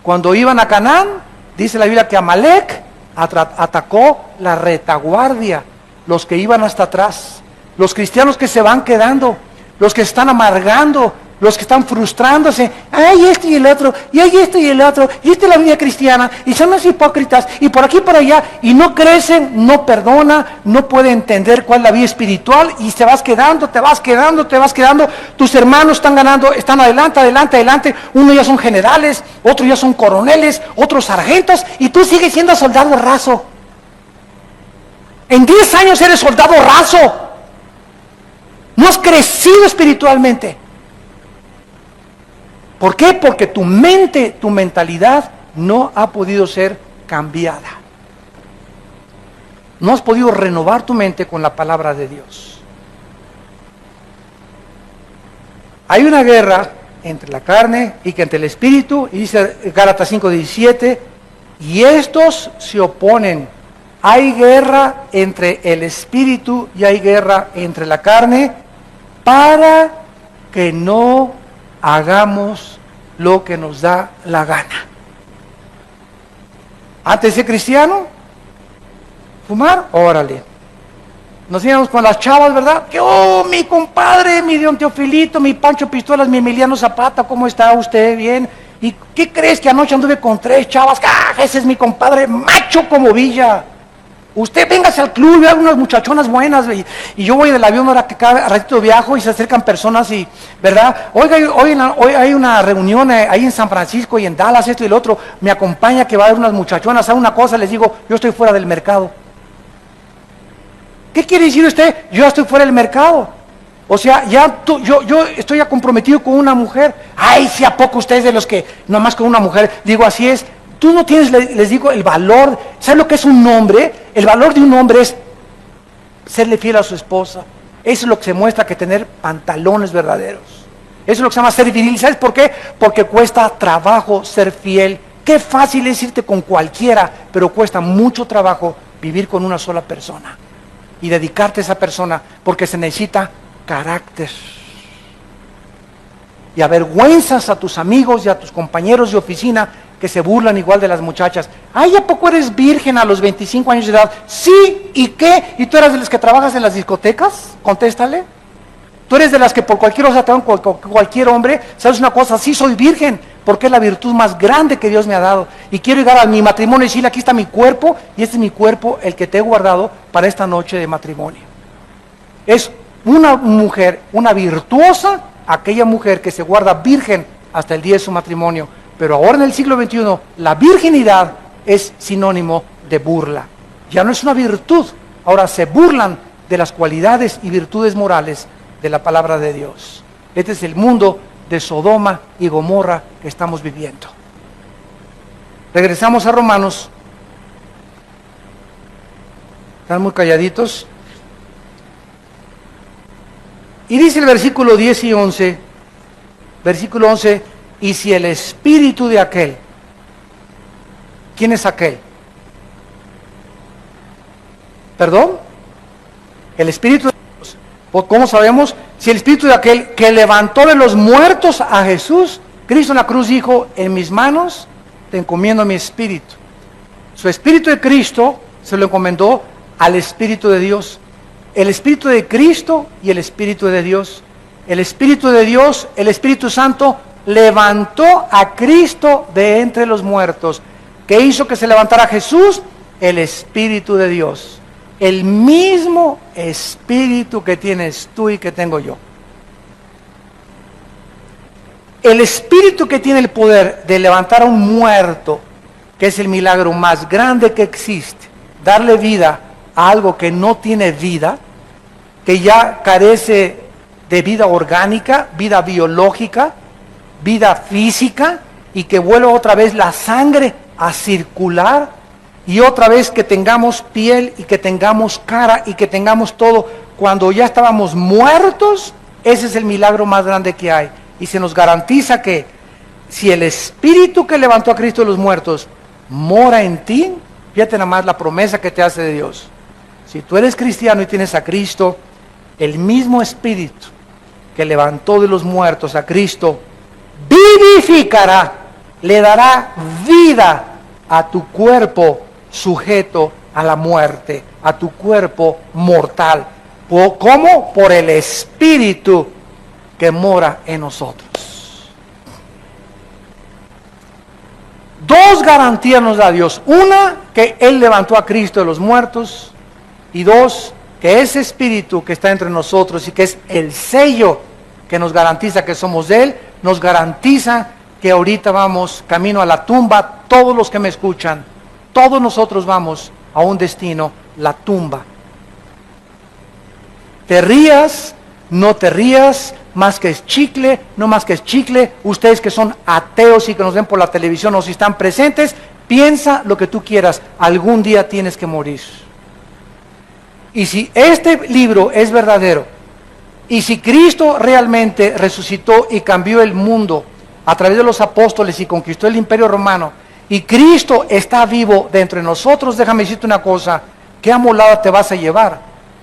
Cuando iban a Canaán, dice la Biblia que Amalek atacó la retaguardia, los que iban hasta atrás. Los cristianos que se van quedando, los que están amargando, los que están frustrándose, ay esto y el otro, y hay esto y el otro, y esta es la vida cristiana, y son los hipócritas, y por aquí y por allá, y no crecen, no perdona, no puede entender cuál es la vida espiritual, y te vas quedando, tus hermanos están ganando, están adelante, unos ya son generales, otros ya son coroneles, otros sargentos, y tú sigues siendo soldado raso. En 10 años eres soldado raso. No has crecido espiritualmente. ¿Por qué? Porque tu mente, tu mentalidad no ha podido ser cambiada. No has podido renovar tu mente con la palabra de Dios. Hay una guerra entre la carne y que entre el espíritu, y dice Gálatas 5:17, y estos se oponen. Hay guerra entre el espíritu y hay guerra entre la carne para que no hagamos lo que nos da la gana. Antes de ser cristiano, fumar, órale. Nos íbamos con las chavas, ¿verdad? Que, oh, mi compadre, mi don Teofilito, mi Pancho Pistolas, mi Emiliano Zapata, ¿cómo está usted? Bien. ¿Y qué crees que anoche anduve con 3 chavas? ¡Ah, ese es mi compadre, macho como Villa! Usted véngase al club y vea unas muchachonas buenas, y yo voy del avión ahora que cada ratito viajo y se acercan personas y, ¿verdad? Oiga, hoy hay una reunión ahí en San Francisco y en Dallas, esto y el otro, me acompaña que va a haber unas muchachonas, a una cosa, les digo, yo estoy fuera del mercado. ¿Qué quiere decir usted? Yo ya estoy fuera del mercado. O sea, yo estoy ya comprometido con una mujer. Ay, si a poco usted es de los que, nomás con una mujer, digo, así es. Tú no tienes, les digo, el valor. ¿Sabes lo que es un hombre? El valor de un hombre es serle fiel a su esposa. Eso es lo que se muestra que tener pantalones verdaderos. Eso es lo que se llama ser viril. ¿Sabes por qué? Porque cuesta trabajo ser fiel. Qué fácil es irte con cualquiera, pero cuesta mucho trabajo vivir con una sola persona y dedicarte a esa persona, porque se necesita carácter. Y avergüenzas a tus amigos y a tus compañeros de oficina que se burlan igual de las muchachas. Ay, ¿a poco eres virgen a los 25 años de edad? Sí, ¿y qué? ¿Y tú eres de las que trabajas en las discotecas? Contéstale. Tú eres de las que por cualquier cosa te dan cualquier hombre. ¿Sabes una cosa? Sí, soy virgen, porque es la virtud más grande que Dios me ha dado. Y quiero llegar a mi matrimonio y decirle, aquí está mi cuerpo, y este es mi cuerpo, el que te he guardado para esta noche de matrimonio. Es una mujer, una virtuosa, aquella mujer que se guarda virgen hasta el día de su matrimonio. Pero ahora en el siglo XXI, la virginidad es sinónimo de burla. Ya no es una virtud, ahora se burlan de las cualidades y virtudes morales de la palabra de Dios. Este es el mundo de Sodoma y Gomorra que estamos viviendo. Regresamos a Romanos. Están muy calladitos. Y dice el versículo 10 y 11, versículo 11, y si el espíritu de aquel, ¿quién es aquel? ¿Perdón? El espíritu de Dios. ¿Cómo sabemos? Si el espíritu de aquel que levantó de los muertos a Jesús, Cristo en la cruz dijo, en mis manos te encomiendo mi espíritu. Su espíritu de Cristo se lo encomendó al espíritu de Dios. El espíritu de Cristo y el espíritu de Dios. El espíritu de Dios, el Espíritu Santo, levantó a Cristo de entre los muertos. ¿Qué hizo que se levantara Jesús? El espíritu de Dios. El mismo espíritu que tienes tú y que tengo yo. El espíritu que tiene el poder de levantar a un muerto, que es el milagro más grande que existe, darle vida a algo que no tiene vida, que ya carece de vida orgánica, vida biológica, vida física, y que vuelva otra vez la sangre a circular, y otra vez que tengamos piel y que tengamos cara y que tengamos todo, cuando ya estábamos muertos. Ese es el milagro más grande que hay, y se nos garantiza que si el espíritu que levantó a Cristo de los muertos mora en ti, fíjate nada más la promesa que te hace de Dios. Si tú eres cristiano y tienes a Cristo, el mismo espíritu que levantó de los muertos a Cristo vivificará, le dará vida a tu cuerpo sujeto a la muerte, a tu cuerpo mortal. ¿Cómo? Por el espíritu que mora en nosotros. Dos garantías nos da Dios. Una, que Él levantó a Cristo de los muertos. Y dos, que ese espíritu que está entre nosotros y que es el sello que nos garantiza que somos de Él, nos garantiza que ahorita vamos camino a la tumba. Todos los que me escuchan, todos nosotros vamos a un destino, la tumba. Te rías, no te rías, más que es chicle, no más que es chicle. Ustedes que son ateos y que nos ven por la televisión o si están presentes, piensa lo que tú quieras, algún día tienes que morir. Y si este libro es verdadero, y si Cristo realmente resucitó y cambió el mundo a través de los apóstoles y conquistó el imperio romano, y Cristo está vivo dentro de nosotros, déjame decirte una cosa, ¿qué amolada te vas a llevar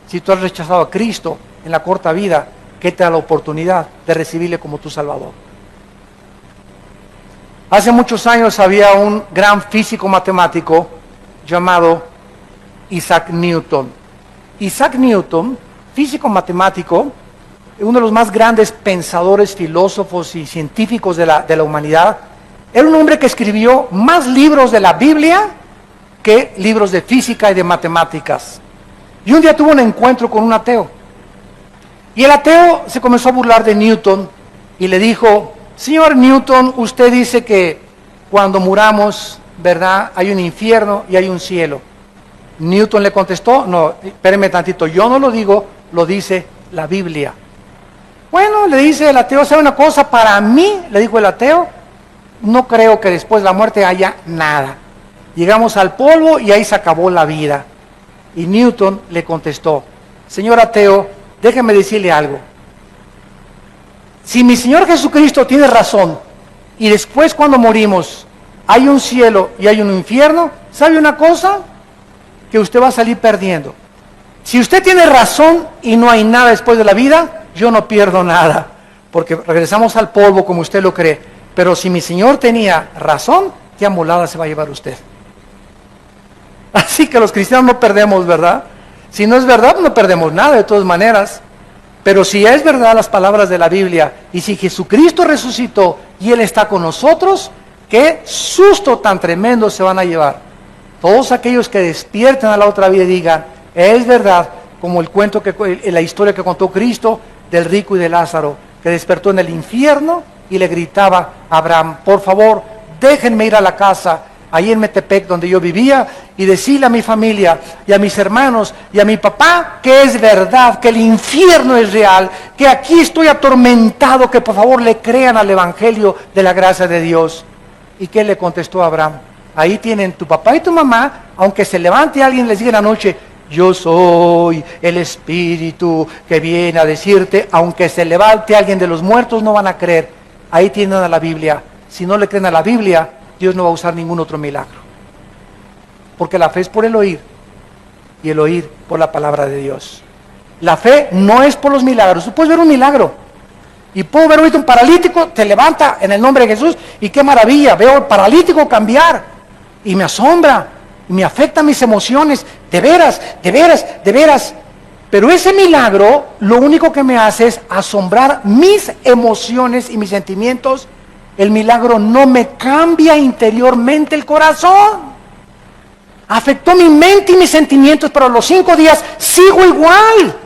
si tú has rechazado a Cristo en la corta vida que te da la oportunidad de recibirle como tu Salvador? Hace muchos años había un gran físico matemático llamado Isaac Newton. Isaac Newton, físico matemático, uno de los más grandes pensadores, filósofos y científicos de la humanidad, era un hombre que escribió más libros de la Biblia que libros de física y de matemáticas. Y un día tuvo un encuentro con un ateo. Y el ateo se comenzó a burlar de Newton y le dijo, señor Newton, usted dice que cuando muramos, ¿verdad? Hay un infierno y hay un cielo. Newton le contestó, no, espéreme tantito, yo no lo digo, lo dice la Biblia. Bueno, le dice el ateo, ¿sabe una cosa? Para mí, le dijo el ateo, no creo que después de la muerte haya nada. Llegamos al polvo y ahí se acabó la vida. Y Newton le contestó, señor ateo, déjeme decirle algo. Si mi Señor Jesucristo tiene razón, y después cuando morimos hay un cielo y hay un infierno, ¿sabe una cosa? Que usted va a salir perdiendo. Si usted tiene razón y no hay nada después de la vida, yo no pierdo nada, porque regresamos al polvo como usted lo cree. Pero si mi Señor tenía razón, qué amolada se va a llevar usted. Así que los cristianos no perdemos, ¿verdad? Si no es verdad, no perdemos nada de todas maneras. Pero si es verdad las palabras de la Biblia, y si Jesucristo resucitó y Él está con nosotros, qué susto tan tremendo se van a llevar. Todos aquellos que despierten a la otra vida y digan, es verdad, como el cuento, la historia que contó Cristo del rico y de Lázaro, que despertó en el infierno y le gritaba a Abraham, por favor, déjenme ir a la casa, ahí en Metepec, donde yo vivía, y decirle a mi familia y a mis hermanos y a mi papá que es verdad, que el infierno es real, que aquí estoy atormentado, que por favor le crean al Evangelio de la gracia de Dios. ¿Y qué le contestó Abraham? Ahí tienen tu papá y tu mamá, aunque se levante alguien y les diga en la noche, yo soy el Espíritu que viene a decirte, aunque se levante alguien de los muertos, no van a creer. Ahí tienen a la Biblia. Si no le creen a la Biblia, Dios no va a usar ningún otro milagro. Porque la fe es por el oír, y el oír por la palabra de Dios. La fe no es por los milagros. Tú puedes ver un milagro, y puedo ver ahorita un paralítico, te levanta en el nombre de Jesús, y qué maravilla, veo al paralítico cambiar, y me asombra, y me afecta mis emociones, de veras, de veras, de veras. Pero ese milagro, lo único que me hace es asombrar mis emociones y mis sentimientos. El milagro no me cambia interiormente el corazón. Afectó mi mente y mis sentimientos, pero a los 5 días sigo igual.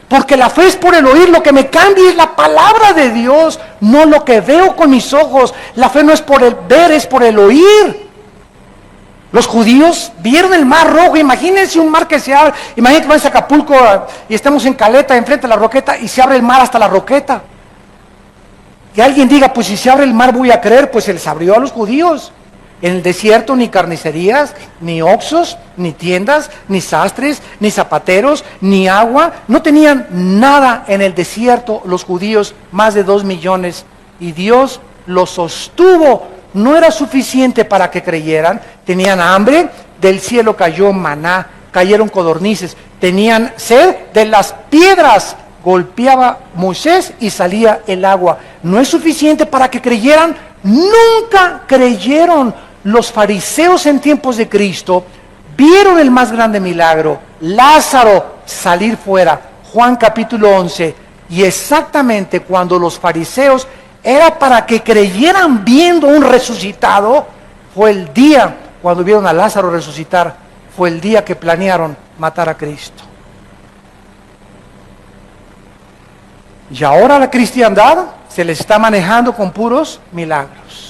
Porque la fe es por el oír, lo que me cambia es la palabra de Dios, no lo que veo con mis ojos. La fe no es por el ver, es por el oír. Los judíos vieron el mar rojo, imagínense un mar que se abre, imagínense que vamos a Acapulco y estamos en Caleta, enfrente de la Roqueta, y se abre el mar hasta la Roqueta. Que alguien diga, pues si se abre el mar voy a creer, pues se les abrió a los judíos. En el desierto ni carnicerías, ni oxos, ni tiendas, ni sastres, ni zapateros, ni agua. No tenían nada en el desierto los judíos, más de 2 millones. Y Dios los sostuvo. No era suficiente para que creyeran. Tenían hambre, del cielo cayó maná, cayeron codornices. Tenían sed, de las piedras golpeaba Moisés y salía el agua. No es suficiente para que creyeran. Nunca creyeron. Los fariseos en tiempos de Cristo vieron el más grande milagro, Lázaro salir fuera, Juan capítulo 11, y exactamente cuando los fariseos era para que creyeran viendo un resucitado, fue el día cuando vieron a Lázaro resucitar, fue el día que planearon matar a Cristo. Y ahora la cristiandad se les está manejando con puros milagros.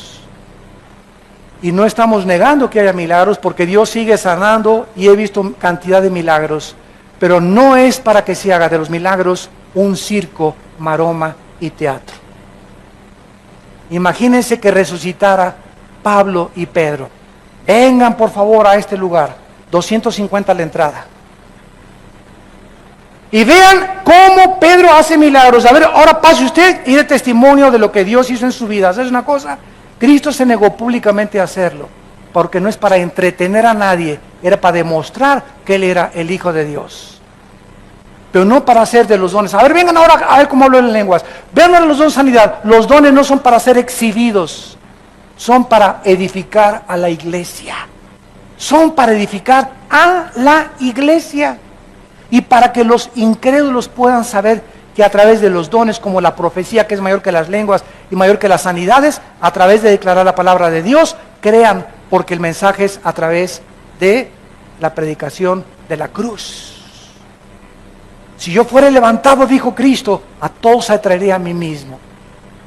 Y no estamos negando que haya milagros, porque Dios sigue sanando y he visto cantidad de milagros. Pero no es para que se haga de los milagros un circo, maroma y teatro. Imagínense que resucitara Pablo y Pedro. Vengan por favor a este lugar, 250 a la entrada. Y vean cómo Pedro hace milagros. A ver, ahora pase usted y dé testimonio de lo que Dios hizo en su vida. ¿Sabes una cosa? Cristo se negó públicamente a hacerlo, porque no es para entretener a nadie, era para demostrar que Él era el Hijo de Dios. Pero no para hacer de los dones. A ver, vengan ahora a ver cómo hablo en lenguas. Vean ahora los dones de sanidad. Los dones no son para ser exhibidos, son para edificar a la iglesia. Son para edificar a la iglesia. Y para que los incrédulos puedan saber que a través de los dones, como la profecía, que es mayor que las lenguas y mayor que las sanidades, a través de declarar la palabra de Dios, crean, porque el mensaje es a través de la predicación de la cruz. Si yo fuera levantado, dijo Cristo, a todos atraeré a mí mismo.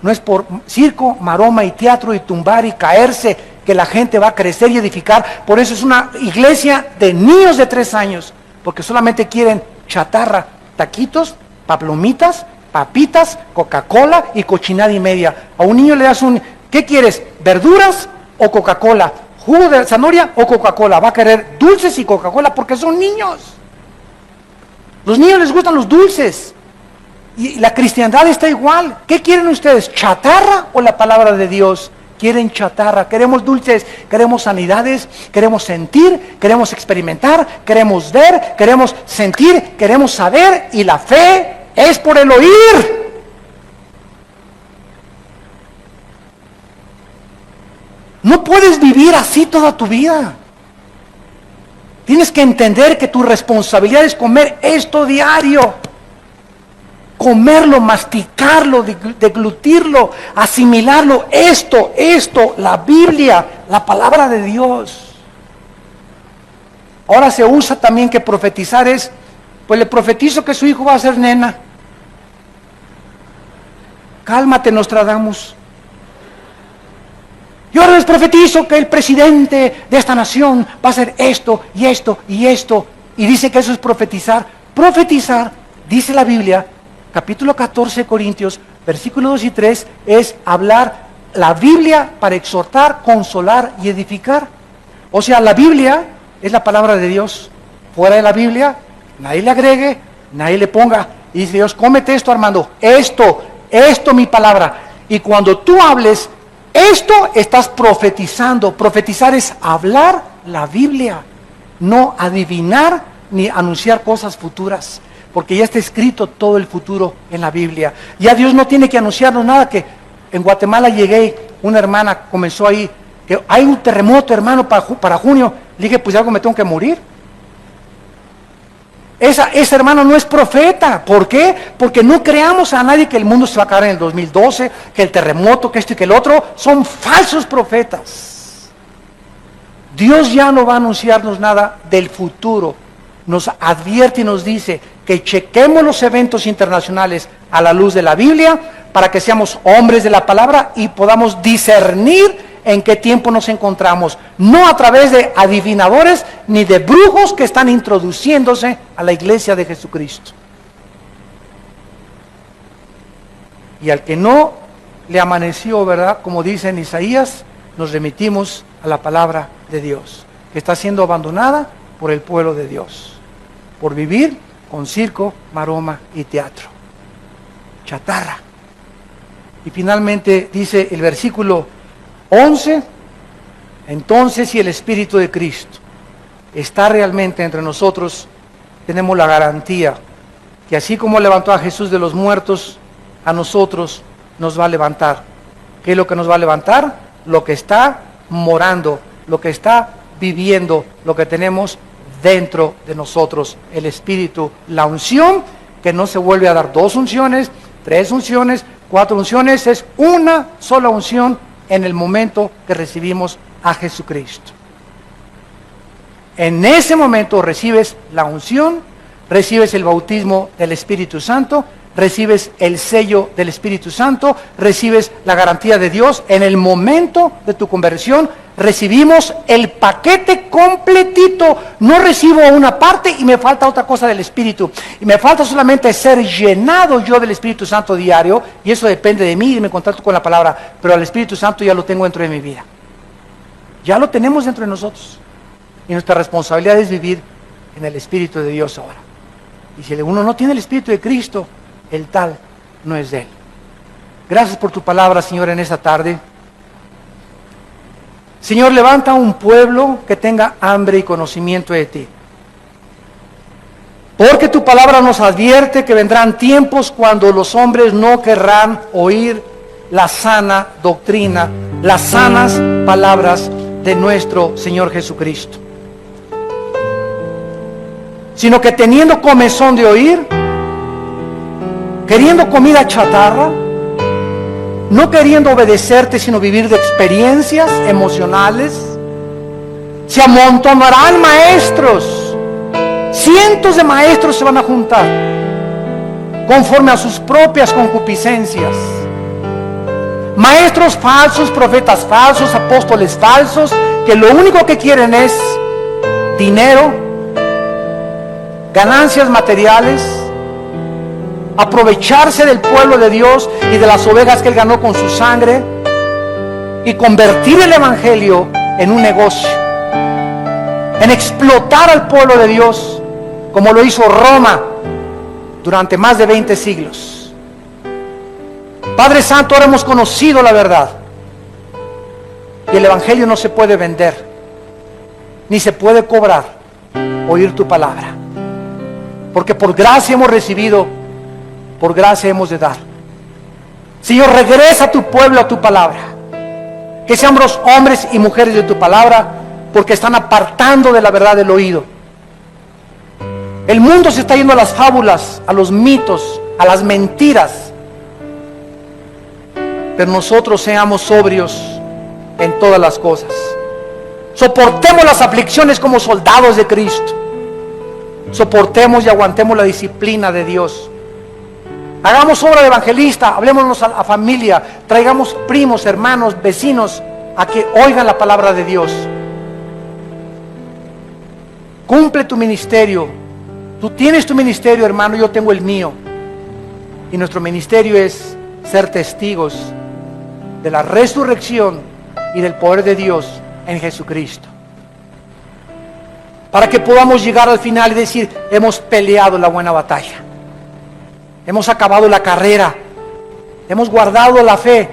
No es por circo, maroma y teatro y tumbar y caerse que la gente va a crecer y edificar. Por eso es una iglesia de niños de 3 años, porque solamente quieren chatarra, taquitos, palomitas, papitas, Coca-Cola y cochinada y media. A un niño le das ¿qué quieres? ¿Verduras o Coca-Cola? ¿Jugo de zanahoria o Coca-Cola? Va a querer dulces y Coca-Cola porque son niños. Los niños les gustan los dulces. Y la cristiandad está igual. ¿Qué quieren ustedes? ¿Chatarra o la palabra de Dios? Quieren chatarra. Queremos dulces, queremos sanidades, queremos sentir, queremos experimentar, queremos ver, queremos sentir, queremos saber, y la fe es por el oír. No puedes vivir así toda tu vida. Tienes que entender que tu responsabilidad es comer esto diario. Comerlo, masticarlo, deglutirlo, asimilarlo. Esto, la Biblia, la palabra de Dios. Ahora se usa también que profetizar es, pues le profetizo que su hijo va a ser nena. Cálmate, Nostradamus. Yo les profetizo que el presidente de esta nación va a hacer esto y esto y esto. Y dice que eso es profetizar. Profetizar, dice la Biblia, capítulo 14 de Corintios, versículos 2 y 3, es hablar la Biblia para exhortar, consolar y edificar. O sea, la Biblia es la palabra de Dios. Fuera de la Biblia, nadie le agregue, nadie le ponga. Y dice Dios, cómete esto, Armando, esto, mi palabra. Y cuando tú hables esto, estás profetizando. Profetizar es hablar la Biblia, no adivinar ni anunciar cosas futuras, porque ya está escrito todo el futuro en la Biblia. Ya Dios no tiene que anunciarnos nada. Que en Guatemala llegué, una hermana comenzó ahí, que hay un terremoto, hermano, para junio. Le dije, pues algo me tengo que morir. Esa hermana no es profeta. ¿Por qué? Porque no creamos a nadie que el mundo se va a acabar en el 2012, que el terremoto, que esto y que el otro. Son falsos profetas. Dios ya no va a anunciarnos nada del futuro. Nos advierte y nos dice que chequemos los eventos internacionales a la luz de la Biblia para que seamos hombres de la palabra y podamos discernir en qué tiempo nos encontramos, no a través de adivinadores ni de brujos que están introduciéndose a la iglesia de Jesucristo. Y al que no le amaneció, ¿verdad? Como dice en Isaías, nos remitimos a la palabra de Dios, que está siendo abandonada por el pueblo de Dios, por vivir con circo, maroma y teatro. Chatarra. Y finalmente dice el versículo 11, entonces si el Espíritu de Cristo está realmente entre nosotros, tenemos la garantía que así como levantó a Jesús de los muertos, a nosotros nos va a levantar. ¿Qué es lo que nos va a levantar? Lo que está morando, lo que está viviendo, lo que tenemos dentro de nosotros, el Espíritu, la unción, que no se vuelve a dar 2 unciones, 3 unciones, 4 unciones, es una sola unción en el momento que recibimos a Jesucristo. En ese momento recibes la unción, recibes el bautismo del Espíritu Santo, recibes el sello del Espíritu Santo, recibes la garantía de Dios. En el momento de tu conversión recibimos el paquete completito. No recibo una parte y me falta otra cosa del Espíritu, y me falta solamente ser llenado yo del Espíritu Santo diario, y eso depende de mí y me contacto con la palabra, pero al Espíritu Santo ya lo tengo dentro de mi vida, ya lo tenemos dentro de nosotros, y nuestra responsabilidad es vivir en el Espíritu de Dios ahora. Y si uno no tiene el Espíritu de Cristo, el tal no es de Él. Gracias por tu palabra, Señor, en esta tarde. Señor, levanta un pueblo que tenga hambre y conocimiento de ti. Porque tu palabra nos advierte que vendrán tiempos cuando los hombres no querrán oír la sana doctrina, las sanas palabras de nuestro Señor Jesucristo, sino que teniendo comezón de oír, queriendo comida chatarra, no queriendo obedecerte, sino vivir de experiencias emocionales, se amontonarán maestros, cientos de maestros se van a juntar, conforme a sus propias concupiscencias. Maestros falsos, profetas falsos, apóstoles falsos, que lo único que quieren es dinero, ganancias materiales, aprovecharse del pueblo de Dios y de las ovejas que Él ganó con su sangre, y convertir el evangelio en un negocio, en explotar al pueblo de Dios, como lo hizo Roma durante más de 20 siglos. Padre Santo, ahora hemos conocido la verdad, y el evangelio no se puede vender, ni se puede cobrar oír tu palabra, porque por gracia hemos recibido, por gracia hemos de dar. Señor, regresa a tu pueblo a tu palabra, que seamos hombres y mujeres de tu palabra, porque están apartando de la verdad del oído. El mundo se está yendo a las fábulas, a los mitos, a las mentiras, pero nosotros seamos sobrios en todas las cosas. Soportemos las aflicciones como soldados de Cristo. Soportemos y aguantemos la disciplina de Dios. Hagamos obra de evangelista, hablémonos a familia, traigamos primos, hermanos, vecinos, a que oigan la palabra de Dios. Cumple tu ministerio. Tú tienes tu ministerio, hermano, yo tengo el mío. Y nuestro ministerio es ser testigos de la resurrección y del poder de Dios en Jesucristo. Para que podamos llegar al final y decir, hemos peleado la buena batalla. Hemos acabado la carrera. Hemos guardado la fe.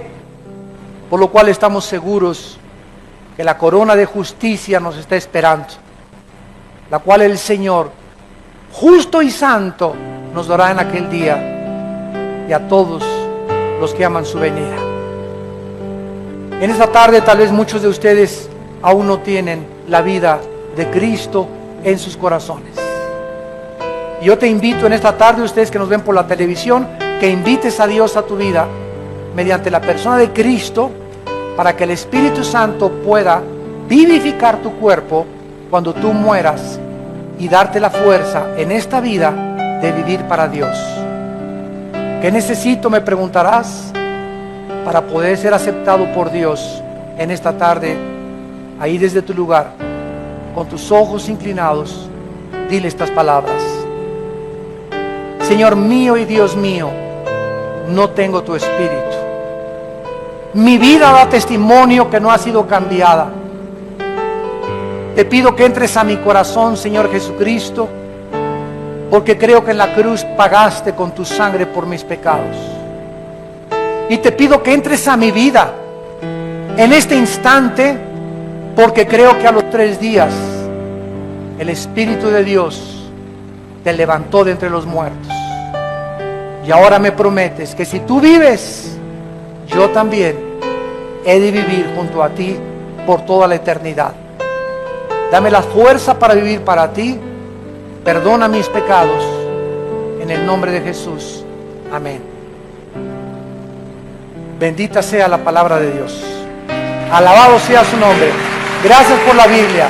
Por lo cual estamos seguros que la corona de justicia nos está esperando, la cual el Señor, justo y santo, nos dará en aquel día, y a todos los que aman su venida. En esta tarde tal vez muchos de ustedes aún no tienen la vida de Cristo en sus corazones. Y yo te invito en esta tarde, ustedes que nos ven por la televisión, que invites a Dios a tu vida mediante la persona de Cristo, para que el Espíritu Santo pueda vivificar tu cuerpo cuando tú mueras y darte la fuerza en esta vida de vivir para Dios. ¿Qué necesito?, me preguntarás, para poder ser aceptado por Dios en esta tarde. Ahí desde tu lugar, con tus ojos inclinados, dile estas palabras: Señor mío y Dios mío, no tengo tu Espíritu. Mi vida da testimonio que no ha sido cambiada. Te pido que entres a mi corazón, Señor Jesucristo, porque creo que en la cruz pagaste con tu sangre por mis pecados. Y te pido que entres a mi vida en este instante, porque creo que a los 3 días el Espíritu de Dios te levantó de entre los muertos. Y ahora me prometes que si tú vives, yo también he de vivir junto a ti por toda la eternidad. Dame la fuerza para vivir para ti. Perdona mis pecados. En el nombre de Jesús. Amén. Bendita sea la palabra de Dios. Alabado sea su nombre. Gracias por la Biblia.